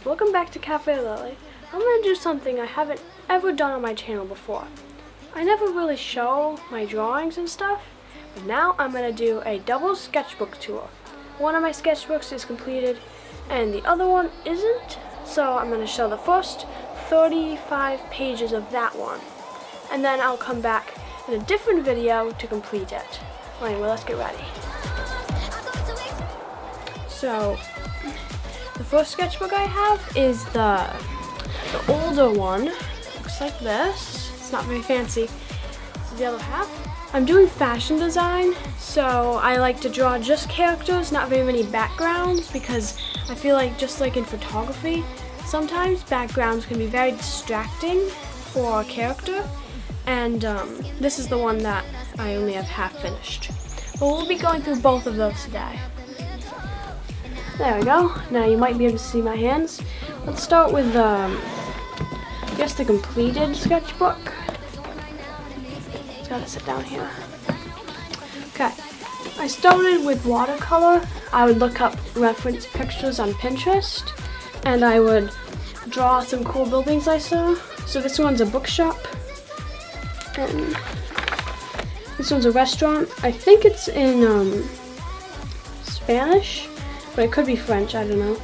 welcome back to Cafe Lily. I'm going to do something I haven't ever done on my channel before. I never really show my drawings and stuff, but now I'm going to do a double sketchbook tour. One of my sketchbooks is completed and the other one isn't, so I'm going to show the first 35 pages of that one. And then I'll come back in a different video to complete it. Anyway, let's get ready. So, the first sketchbook I have is the older one. Looks like this. It's not very fancy. This is the other half. I'm doing fashion design, so I like to draw just characters, not very many backgrounds, because I feel like just like in photography, sometimes backgrounds can be very distracting for a character, and this is the one that I only have half finished. But we'll be going through both of those today. There we go. Now you might be able to see my hands. Let's start with I guess the completed sketchbook. Just gotta sit down here. Okay. I started with watercolor. I would look up reference pictures on Pinterest and I would draw some cool buildings I saw. So this one's a bookshop and this one's a restaurant. I think it's in Spanish. But it could be French, I don't know.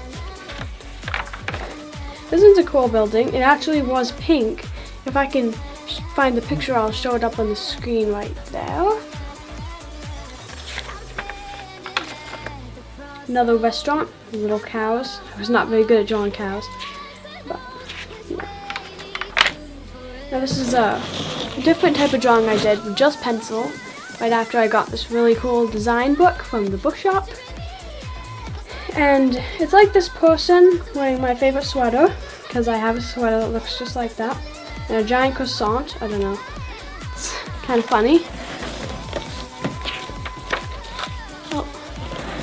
This one's a cool building. It actually was pink. If I can find the picture, I'll show it up on the screen right there. Another restaurant, little cows. I was not very good at drawing cows. But, yeah. Now this is a different type of drawing I did with just pencil. Right after I got this really cool design book from the bookshop. And it's like this person wearing my favorite sweater, because I have a sweater that looks just like that, and a giant croissant. I don't know. It's kind of funny. Oh,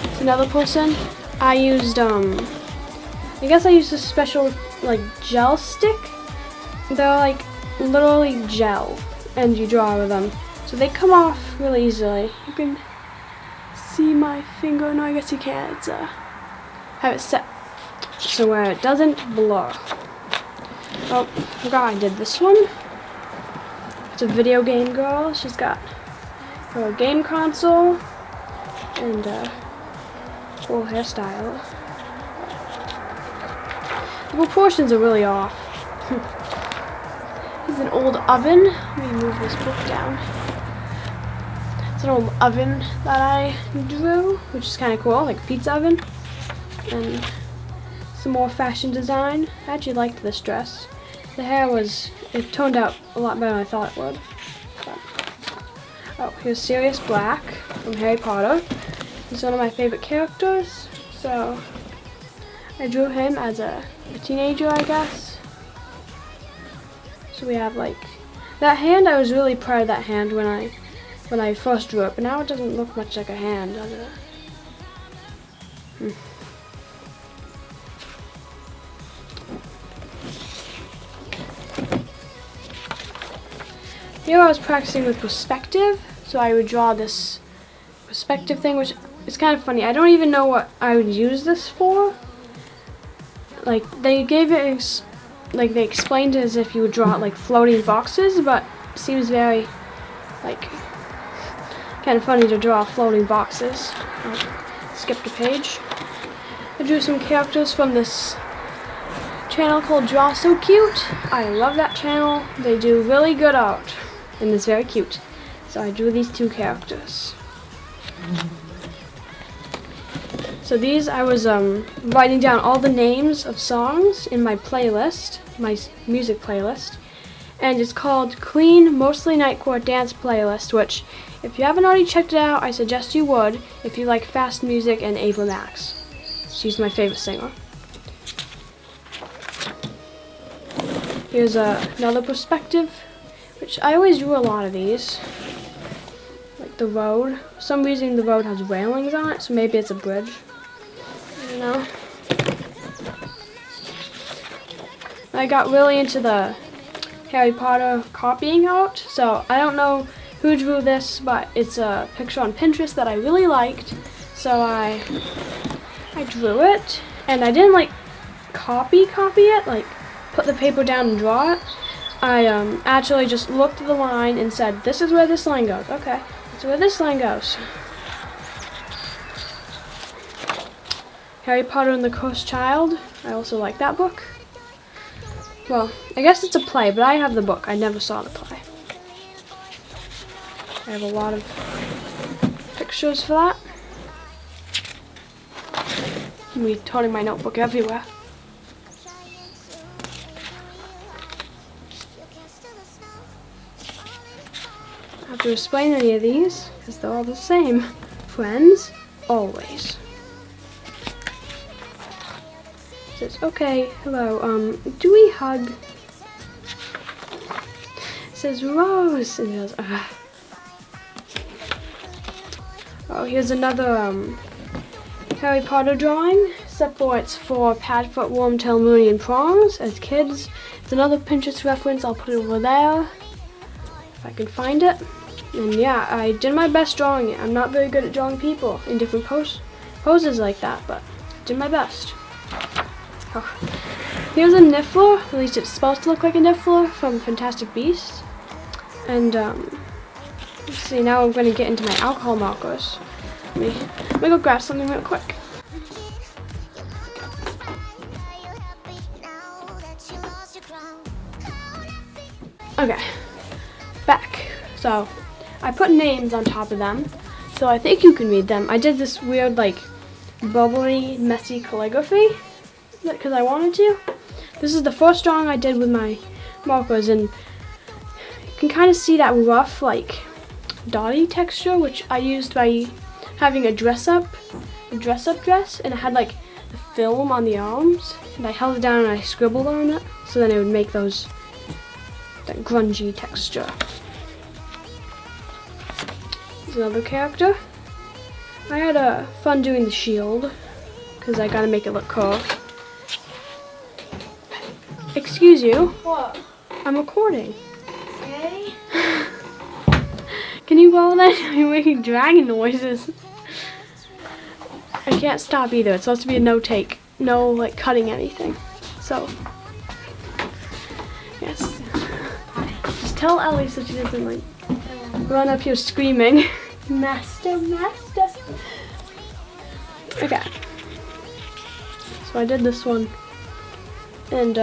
it's another person. I used, I guess I used a special, like, gel stick. They're, like, literally gel, and you draw with them. So they come off really easily. You can see my finger. No, I guess you can't. It's, have it set so where it doesn't blur. Oh, I forgot I did this one. It's a video game girl. She's got her game console and full hairstyle. The proportions are really off. It's an old oven. Let me move this book down. It's an old oven that I drew, which is kind of cool, like a pizza oven. And some more fashion design. I actually liked this dress. The hair it turned out a lot better than I thought it would. But, oh, here's Sirius Black from Harry Potter. He's one of my favorite characters, so I drew him as a teenager, I guess. So we have like, that hand, I was really proud of that hand when I first drew it, but now it doesn't look much like a hand, does it? Here I was practicing with perspective, so I would draw this perspective thing, which is kind of funny. I don't even know what I would use this for. Like, they gave it, like, they explained it as if you would draw like floating boxes, but it seems very, like, kind of funny to draw floating boxes. I skipped a page. I drew some characters from this channel called Draw So Cute. I love that channel. They do really good art. And it's very cute. So I drew these two characters. So these, I was writing down all the names of songs in my playlist, my music playlist. And it's called Clean Mostly Nightcore Dance Playlist, which if you haven't already checked it out, I suggest you would if you like fast music and Ava Max. She's my favorite singer. Here's another perspective, which I always drew a lot of these. Like the road. For some reason the road has railings on it, so maybe it's a bridge. I don't know. I got really into the Harry Potter copying art, so I don't know who drew this, but it's a picture on Pinterest that I really liked, so I drew it, and I didn't like copy it, like put the paper down and draw it. I actually just looked at the line and said, this is where this line goes. Okay, that's where this line goes. Harry Potter and the Cursed Child. I also like that book. Well, I guess it's a play, but I have the book. I never saw the play. I have a lot of pictures for that. Me turning my notebook everywhere. I don't have to explain any of these because they're all the same. Friends, always. It says, okay, hello, do we hug? It says Rose, and it goes, Oh, here's another Harry Potter drawing, except for it's for Padfoot, Wormtail, Mooney, and Prongs as kids. It's another Pinterest reference. I'll put it over there if I can find it. And yeah, I did my best drawing it. I'm not very good at drawing people in different poses like that, but I did my best. Oh. Here's a Niffler, at least it's supposed to look like a Niffler from Fantastic Beasts. And let's see, now I'm going to get into my alcohol markers. Let me go grab something real quick. Okay, back. So, I put names on top of them, so I think you can read them. I did this weird, like, bubbly, messy calligraphy, because I wanted to. This is the first drawing I did with my markers, and you can kind of see that rough, like, dotty texture, which I used by having a dress-up dress, and it had, like, the film on the arms, and I held it down and I scribbled on it, so then it would make that grungy texture. Here's another character. I had fun doing the shield, because I gotta make it look cool. Excuse you. What? I'm recording. Okay. Can you follow that? You're making dragon noises. I can't stop either. It's supposed to be a no take. No, like, cutting anything. So, yes. Just tell Ellie so she doesn't, like, run up here screaming. Master, master. Okay. So I did this one. And,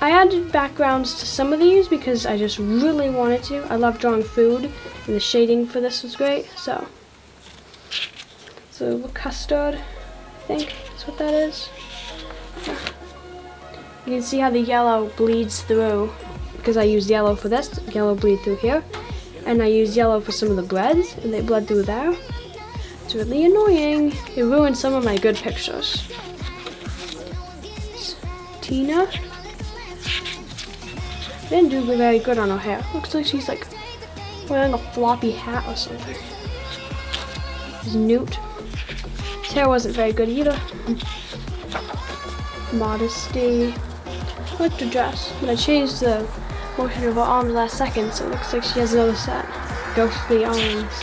I added backgrounds to some of these because I just really wanted to. I love drawing food, and the shading for this was great, so custard, I think is what that is. Yeah. You can see how the yellow bleeds through, because I used yellow for this, yellow bleed through here, and I used yellow for some of the breads, and they bled through there. It's really annoying. It ruined some of my good pictures. It's Tina. Didn't do very good on her hair. Looks like she's like wearing a floppy hat or something. There's Newt. His hair wasn't very good either. Modesty. I like the dress, but I changed the motion of her arms last second, so it looks like she has another set. Ghostly arms.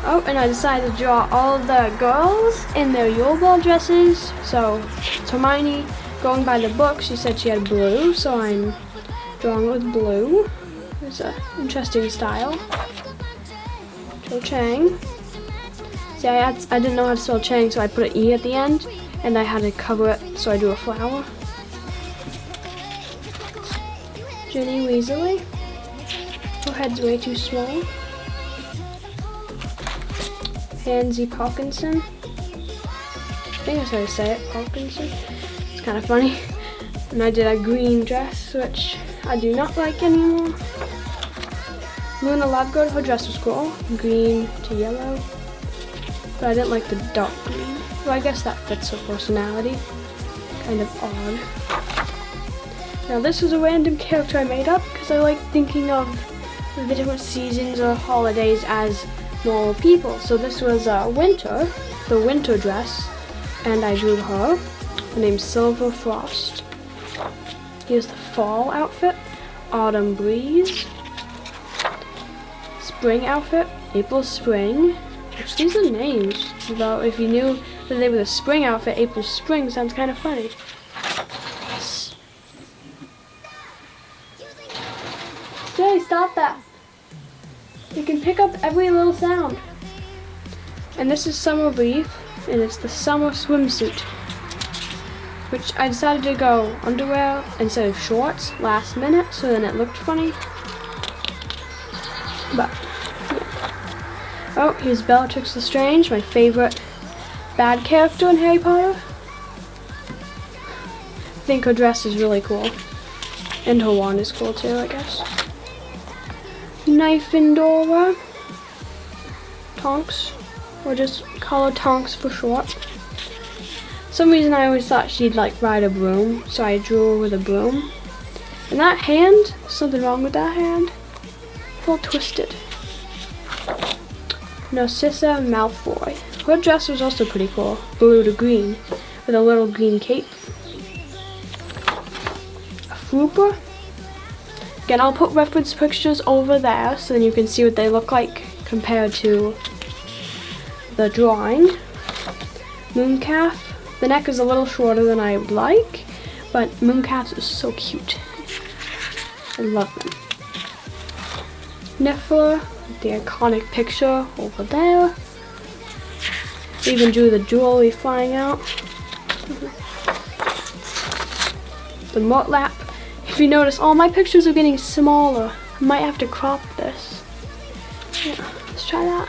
Oh, and I decided to draw all of the girls in their Yule Ball dresses. So it's Hermione. Going by the book, she said she had blue, so I'm drawing with blue. It's an interesting style. Cho Chang. See, I didn't know how to spell Chang, so I put an E at the end, and I had to cover it, so I drew a flower. Ginny Weasley. Her head's way too small. Pansy Parkinson. I think that's how you say it, Parkinson. It's kind of funny. And I did a green dress, which I do not like anymore. Luna Lovegood, her dress was cool. Green to yellow. But I didn't like the dark green. Well, I guess that fits her personality. Kind of odd. Now this is a random character I made up because I like thinking of the different seasons or holidays as normal people. So this was winter, the winter dress, and I drew her. Her name's Silver Frost. Here's the fall outfit, Autumn Breeze. Spring outfit, April Spring. Which these are names. Though if you knew that they were the spring outfit, April Spring sounds kind of funny. Jay, stop that. You can pick up every little sound. And this is Summer Brief, and it's the summer swimsuit, which I decided to go underwear instead of shorts last minute, so then it looked funny. But yeah. Oh, here's Bellatrix Lestrange, my favorite bad character in Harry Potter. I think her dress is really cool, and her wand is cool too, I guess. Knife and Dora, Tonks, or just call her Tonks for short. For some reason I always thought she'd like ride a broom, so I drew her with a broom. And that hand, something wrong with that hand, it's all twisted. Narcissa Malfoy. Her dress was also pretty cool, blue to green, with a little green cape. A Frooper. Again, I'll put reference pictures over there so then you can see what they look like compared to the drawing. Mooncalf. The neck is a little shorter than I would like, but mooncalves are so cute. I love them. Niffler, the iconic picture over there. I even drew the jewelry flying out. The Murtlap. If you notice, all my pictures are getting smaller. I might have to crop this. Yeah, let's try that.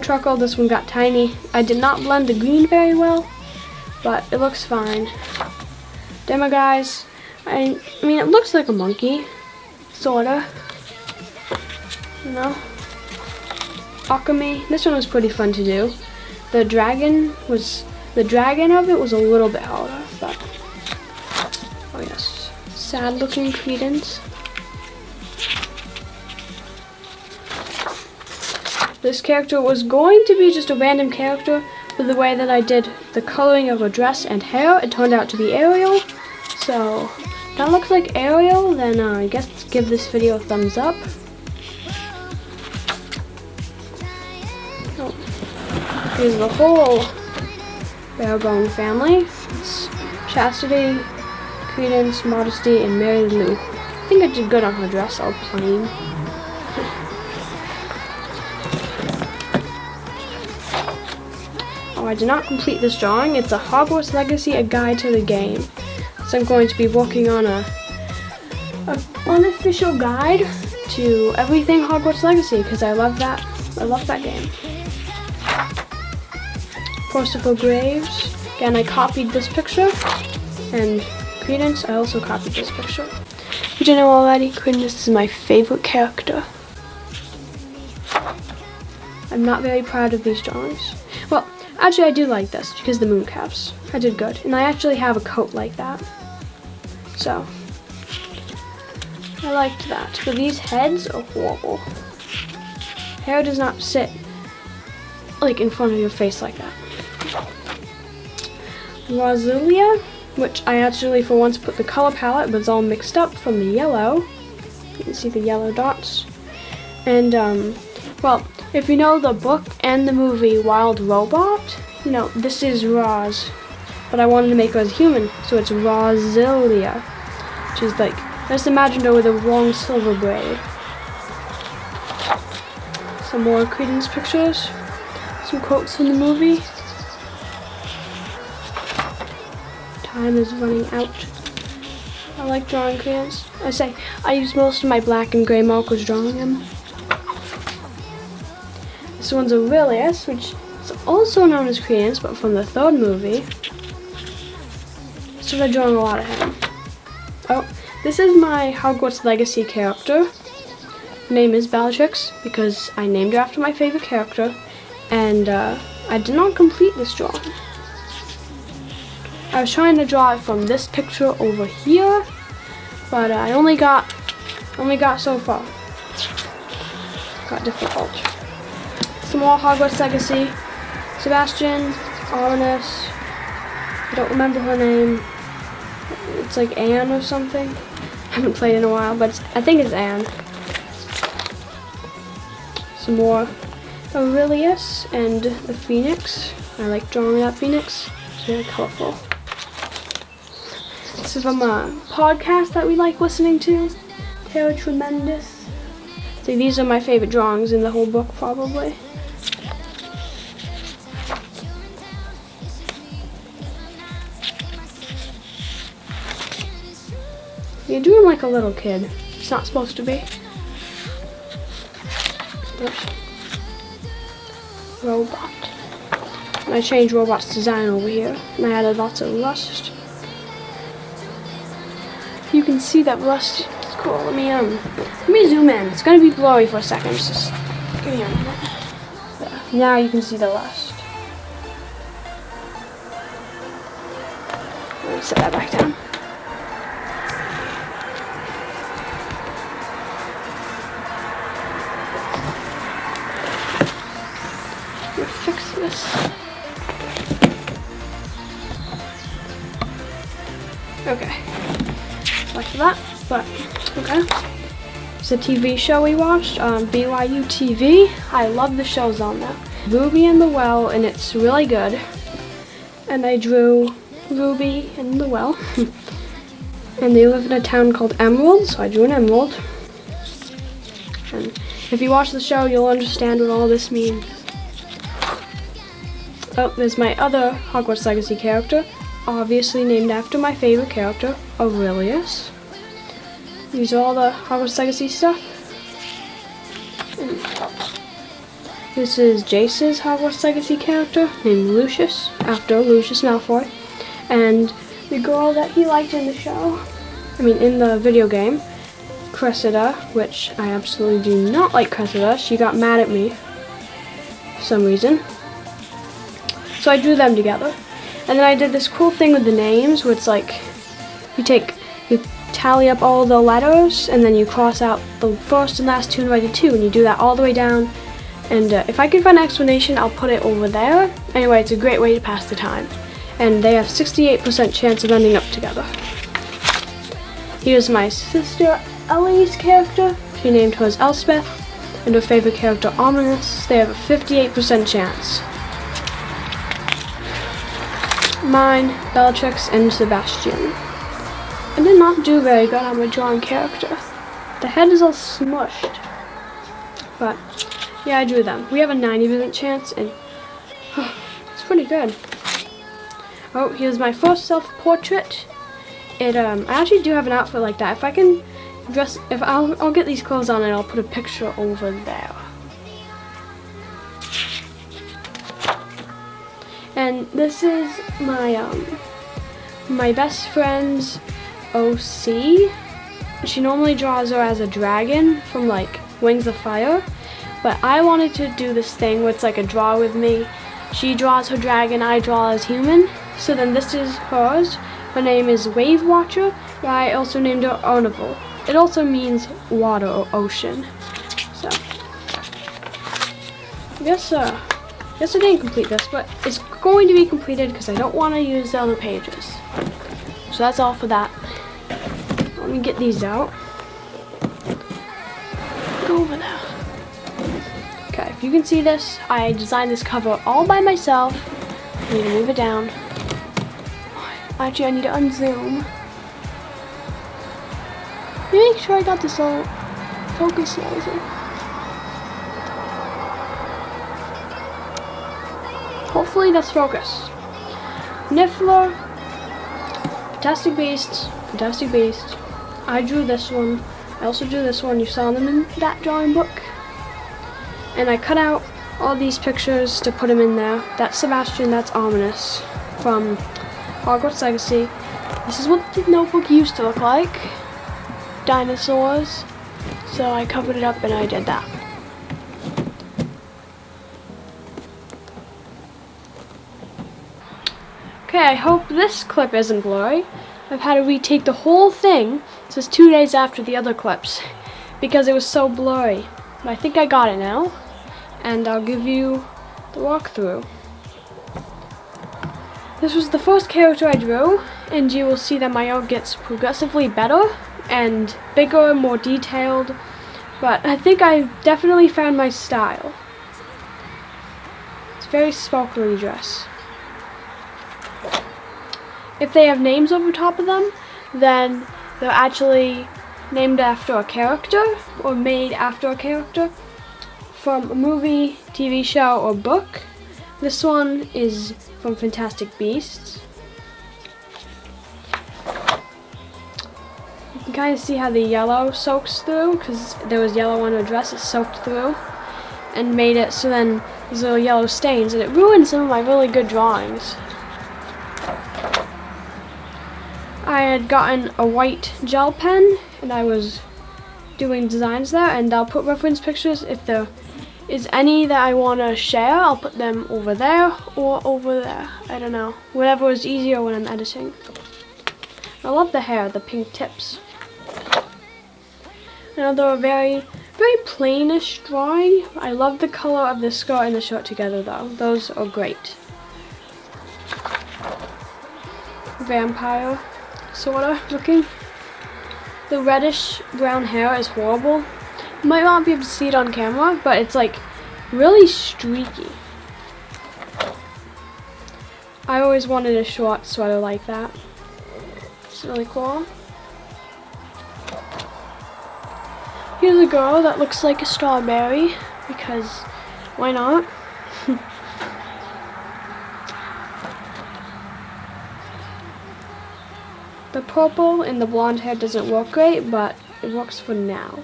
Truckle, this one got tiny. I did not blend the green very well, but it looks fine. Guys, I mean, it looks like a monkey, sorta. You know? Akame, this one was pretty fun to do. The dragon of it was a little bit harder, but oh yes, sad looking Credence. This character was going to be just a random character, but the way that I did the coloring of her dress and hair, it turned out to be Ariel. So if that looks like Ariel, then I guess give this video a thumbs up. Oh, here's the whole Barebone family. It's Chastity, Credence, Modesty, and Mary Lou. I think I did good on her dress, all plain. Oh, I did not complete this drawing. It's a Hogwarts Legacy, a guide to the game. So I'm going to be working on an unofficial guide to everything Hogwarts Legacy because I love that. I love that game. Percival Graves. Again, I copied this picture, and Credence, I also copied this picture. You didn't know already, Credence is my favorite character. I'm not very proud of these drawings. Well, actually I do like this because the mooncalves. I did good, and I actually have a coat like that. So, I liked that. But these heads are horrible. Hair does not sit like in front of your face like that. Rosalia, which I actually for once put the color palette, but it's all mixed up from the yellow. You can see the yellow dots. And, well, if you know the book and the movie Wild Robot, you know, this is Roz. But I wanted to make her as human, so it's Rosalia. Which is like, I just imagined her with a long silver braid. Some more Credence pictures. Some quotes from the movie. Time is running out. I like drawing Credence. I use most of my black and gray markers drawing him. This one's Aurelius, which is also known as Credence, but from the third movie. So I'm drawing a lot of him. Oh, this is my Hogwarts Legacy character. Her name is Bellatrix because I named her after my favorite character, and I did not complete this drawing. I was trying to draw it from this picture over here, but I only got so far. Got difficult. Some more Hogwarts Legacy. Sebastian, Arnis. I don't remember her name. It's like Anne or something. haven't played in a while, but I think it's Anne. Some more Aurelius and the Phoenix. I like drawing that Phoenix. It's very colorful. This is from a podcast that we like listening to. They're tremendous. See, these are my favorite drawings in the whole book, probably. You're doing like a little kid. It's not supposed to be. Oops. Robot. And I changed Robot's design over here. And I added lots of rust. You can see that rust is cool. Let me zoom in. It's gonna be blurry for a second. Just give me a minute. There. Now you can see the rust. Let me set that back down. Fix this. Okay. Like that, but okay. It's a TV show we watched on BYU TV. I love the shows on there. Ruby and the Well, and it's really good. And I drew Ruby and the Well. And they live in a town called Emerald, so I drew an emerald. And if you watch the show, you'll understand what all this means. Oh, there's my other Hogwarts Legacy character, obviously named after my favorite character, Aurelius. These are all the Hogwarts Legacy stuff. And this is Jace's Hogwarts Legacy character, named Lucius, after Lucius Malfoy. And the girl that he liked in the show, in the video game, Cressida, which I absolutely do not like Cressida. She got mad at me for some reason. So I drew them together. And then I did this cool thing with the names, where it's like, you tally up all the letters, and then you cross out the first and last two and write a 2, and you do that all the way down. And if I can find an explanation, I'll put it over there. Anyway, it's a great way to pass the time. And they have 68% chance of ending up together. Here's my sister Ellie's character. She named hers Elspeth. And her favorite character, Ominous. They have a 58% chance. Mine, Bellatrix, and Sebastian. I did not do very good on my drawing character. The head is all smushed. But, yeah, I drew them. We have a 90% chance, and it's pretty good. Oh, here's my first self-portrait. I actually do have an outfit like that. If I can dress, I'll get these clothes on and I'll put a picture over there. And this is my best friend's OC. She normally draws her as a dragon from like Wings of Fire, but I wanted to do this thing where it's like a draw with me. She draws her dragon, I draw as human. So then this is hers. Her name is Wave Watcher, but I also named her Arnival. It also means water or ocean. So I guess I didn't complete this, but it's going to be completed because I don't want to use the other pages. So that's all for that. Let me get these out. Go over there. Okay, if you can see this, I designed this cover all by myself. I need to move it down. Actually, I need to unzoom. Make sure I got this all focused. Hopefully that's focused. Niffler, Fantastic Beast, Fantastic Beast. I drew this one. I also drew this one. You saw them in that drawing book. And I cut out all these pictures to put them in there. That's Sebastian, that's Ominous from Hogwarts Legacy. This is what the notebook used to look like. Dinosaurs. So I covered it up and I did that. Okay, I hope this clip isn't blurry. I've had to retake the whole thing. This is 2 days after the other clips because it was so blurry. But I think I got it now, and I'll give you the walkthrough. This was the first character I drew, and you will see that my art gets progressively better and bigger, more detailed, but I think I've definitely found my style. It's a very sparkly dress. If they have names over top of them, then they're actually named after a character or made after a character from a movie, TV show, or book. This one is from Fantastic Beasts. You can kind of see how the yellow soaks through, because there was yellow on her dress. It soaked through and made it so then there's little yellow stains, and it ruined some of my really good drawings. I had gotten a white gel pen and I was doing designs there, and I'll put reference pictures. If there is any that I want to share, I'll put them over there or over there. I don't know. Whatever is easier when I'm editing. I love the hair, the pink tips. Another very plainish drawing. I love the color of the skirt and the shirt together though. Those are great. Vampire sorta looking. The reddish brown hair is horrible. You might not be able to see it on camera, but it's like really streaky. I always wanted a short sweater like that. It's really cool. Here's a girl that looks like a strawberry, because why not? The purple in the blonde hair doesn't work great, but it works for now.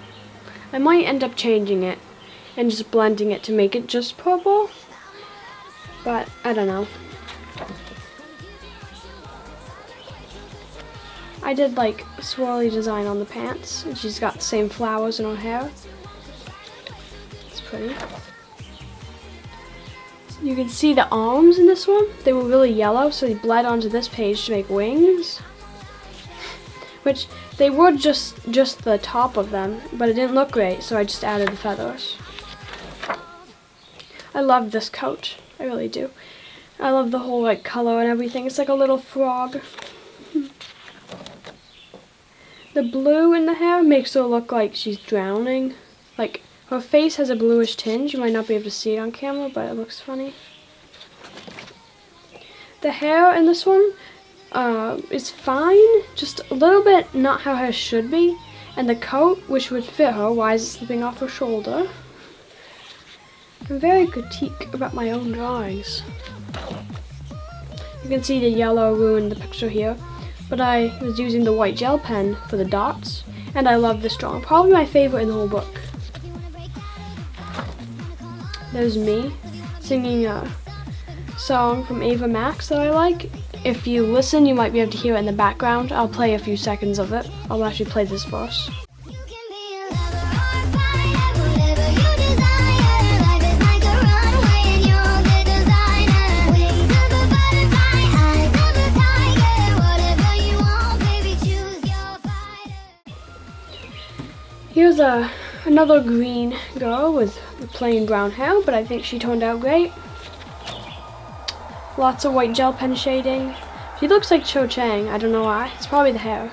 I might end up changing it and just blending it to make it just purple, but I don't know. I did like a swirly design on the pants, and she's got the same flowers in her hair. It's pretty. You can see the arms in this one. They were really yellow, so they bled onto this page to make wings. Which they were just the top of them, but it didn't look great, so I just added the feathers. I love this coat. I really do. I love the whole like color and everything. It's like a little frog. The blue in the hair makes her look like she's drowning. Like, her face has a bluish tinge. You might not be able to see it on camera, but it looks funny. The hair in this one is fine, just a little bit not how hair should be. And the coat, which would fit her, why is it slipping off her shoulder? I'm very critique about my own drawings. You can see the yellow ruined the picture here. But I was using the white gel pen for the dots, and I love this drawing. Probably my favorite in the whole book. There's me singing a song from Ava Max that I like. If you listen, you might be able to hear it in the background. I'll play a few seconds of it. I'll actually play this verse. Here's another green girl with the plain brown hair, but I think she turned out great. Lots of white gel pen shading. She looks like Cho Chang, I don't know why. It's probably the hair.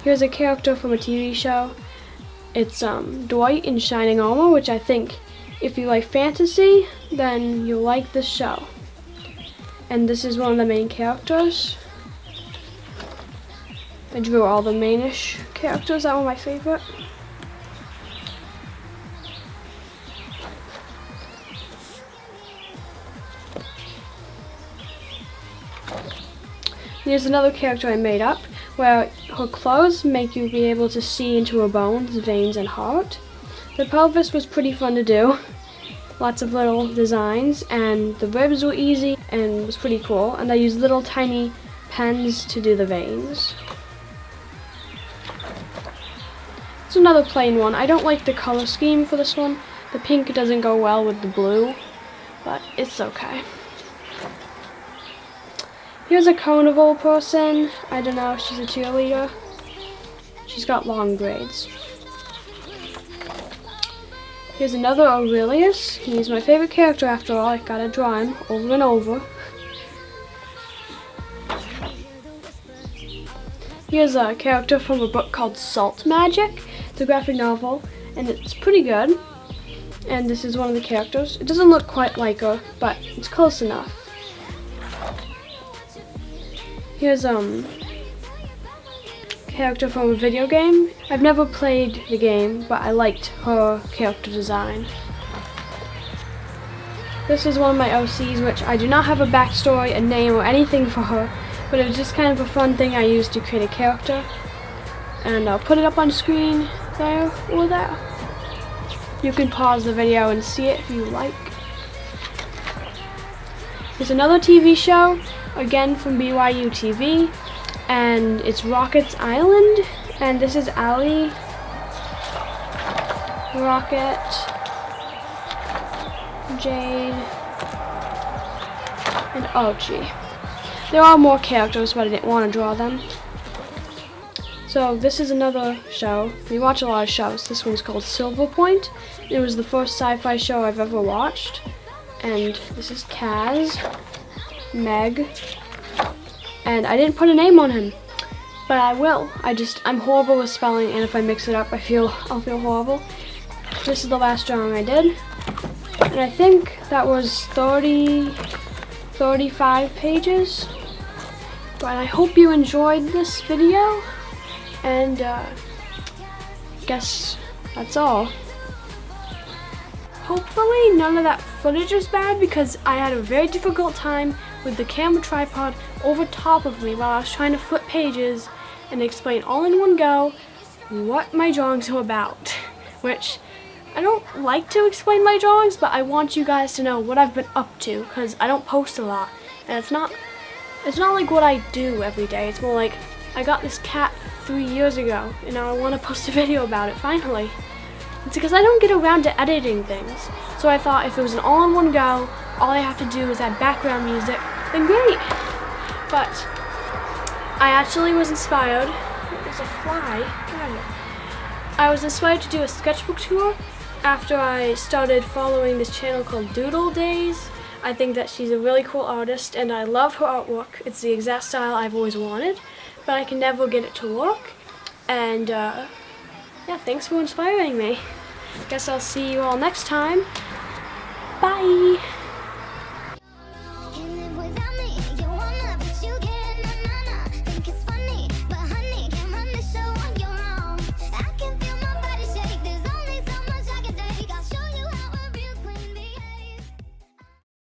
Here's a character from a TV show. It's Dwight in Shining Armor, which I think if you like fantasy, then you'll like this show. And this is one of the main characters. I drew all the mainish characters that were my favorite. Here's another character I made up, where her clothes make you be able to see into her bones, veins, and heart. The pelvis was pretty fun to do. Lots of little designs, and the ribs were easy and was pretty cool. And I used little tiny pens to do the veins. It's another plain one. I don't like the color scheme for this one. The pink doesn't go well with the blue, but it's okay. Here's a carnival person. I don't know, she's a cheerleader. She's got long braids. Here's another Aurelius. He's my favorite character after all. I gotta draw him over and over. Here's a character from a book called Salt Magic. It's a graphic novel, and it's pretty good. And this is one of the characters. It doesn't look quite like her, but it's close enough. Here's character from a video game. I've never played the game, but I liked her character design. This is one of my OCs, which I do not have a backstory, a name, or anything for her, but it was just kind of a fun thing I used to create a character. And I'll put it up on screen there or there. You can pause the video and see it if you like. There's another TV show, again from BYU TV, and it's Rocket's Island, and this is Allie, Rocket, Jade, and Archie. There are more characters, but I didn't want to draw them. So this is another show. We watch a lot of shows. This one's called Silver Point. It was the first sci-fi show I've ever watched. And this is Kaz, Meg, and I didn't put a name on him, but I will. I'm horrible with spelling, and if I mix it up, I'll feel horrible. This is the last drawing I did, and I think that was 35 pages. But I hope you enjoyed this video, and guess that's all. Hopefully none of that footage is bad, because I had a very difficult time with the camera tripod over top of me while I was trying to flip pages and explain all in one go what my drawings are about. Which, I don't like to explain my drawings, but I want you guys to know what I've been up to, because I don't post a lot. And it's not like what I do every day. It's more like, I got this cat 3 years ago, and now I want to post a video about it finally. It's because I don't get around to editing things. So I thought if it was an all-in-one go, all I have to do is add background music, then great. But I actually was inspired. There's a fly. I was inspired to do a sketchbook tour after I started following this channel called Doodle Days. I think that she's a really cool artist, and I love her artwork. It's the exact style I've always wanted, but I can never get it to work. And yeah, thanks for inspiring me. Guess I'll see you all next time. Bye!